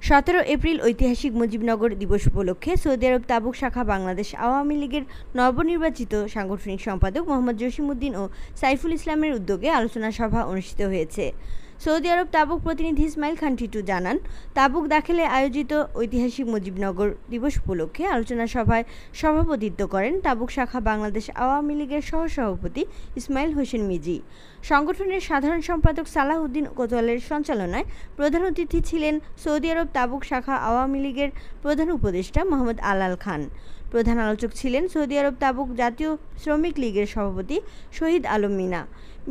17 April ঐতিহাসিক মুজিবনগর দিবস উপলক্ষে সৌদি আরব তাবুক শাখা বাংলাদেশ আওয়ামী লীগের নবনির্বাচিত সাংগঠনিক সম্পাদক মোহাম্মদ জসিমউদ্দিন ও সাইফুল ইসলামের উদ্যোগে আলোচনা সভা অনুষ্ঠিত হয়েছে। সৌদি আরব তাবুক প্রতিনিধি ইসমাইল খান টিটু জানান, তাবুক দাখিলে আয়োজিত ঐতিহাসিক মুজিবনগর দিবস উপলক্ষে আলোচনা সভায় সভাপতিত্ব করেন তাবুক শাখা বাংলাদেশ আওয়ামী লীগের সহসভাপতি ইসমাইল হোসেন মিজি। সংগঠনের সাধারণ সম্পাদক সালাহ উদ্দিন কোতোয়ালের সঞ্চালনায় প্রধান অতিথি ছিলেন সৌদি আরব তাবুক শাখা আওয়ামী লীগের প্রধান উপদেষ্টা মোহাম্মদ আলাল খান। প্রধান আলোচক ছিলেন সৌদি আরব তাবুক জাতীয় শ্রমিক লীগের সভাপতি শহীদ আলম মিনা।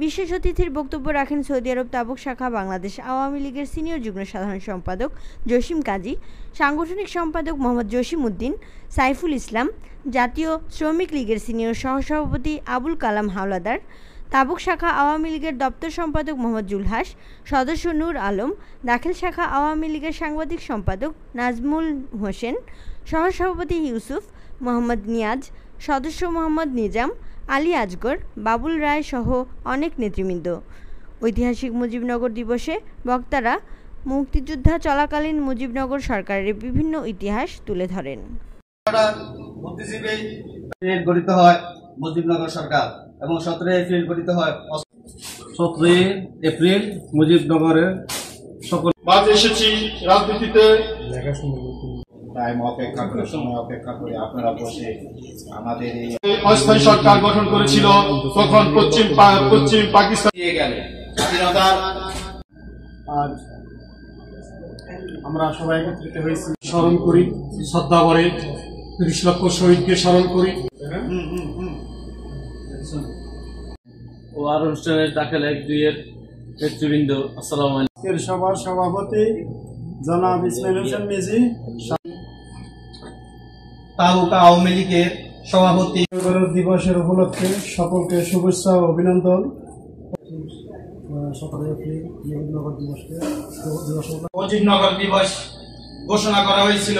বিশেষ অতিথির বক্তব্য রাখেন সৌদি আরব তাবুক শাখা বাংলাদেশ আওয়ামী লীগের সিনিয়র যুগ্ম সাধারণ সম্পাদক জসিম কাজী, সাংগঠনিক সম্পাদক মোহাম্মদ জসিমউদ্দিন, সাইফুল ইসলাম, জাতীয় শ্রমিক লীগের সিনিয়র সহসভাপতি আবুল কালাম হাওলাদার, তাবুক শাখা আওয়ামী লীগের দপ্তর সম্পাদক মোহাম্মদ জুলহাস, সদস্য নূর আলম, দাখিল শাখা আওয়ামী লীগের সাংবাদিক সম্পাদক নাজমুল হোসেন, সহসভাপতি ইউসুফ মোহাম্মদ নিয়াজ, সদস্য মোহাম্মদ নিজাম, আলী আজগর, বাবুল রায় সহ অনেক নেতৃবৃন্দ। ঐতিহাসিক মুজিবনগর দিবসে বক্তারা মুক্তিযোদ্ধা চলাকালীন মুজিবনগর সরকারের বিভিন্ন ইতিহাস তুলে ধরেন। গঠিত হয় মুজিবনগর সরকার এবং 17 এপ্রিল গঠিত হয় 17 এপ্রিল মুজিবনগরের সকল মাঝে এসেছি রাজনীতিতে টাইম অপেক্ষা করে সময় অপেক্ষা করে আপনারা বসে আমাদের এই অস্থায়ী সরকার গঠন করেছিল, তখন পশ্চিম পাকিস্তান দিয়ে গেল স্বাধীনতার। আজ আমরা সবাই একত্রিত হয়েছি, স্মরণ করি, শ্রদ্ধা করে 30 লক্ষ শহীদকে স্মরণ করি ও আর অনুষ্ঠানের দাখিল 1-2 নেতৃবৃন্দ। আসসালামু আলাইকুম। সভার সভাপতি জনাব ইসমাইল হোসেন মিজি, তাবুক আওয়ামী লীগের সভাপতি। দিবসের উপলক্ষে সকলকে শুভেচ্ছা ও অভিনন্দন। 17 এপ্রিল মুজিবনগর দিবসকে মুজিবনগর দিবস ঘোষণা করা হয়েছিল।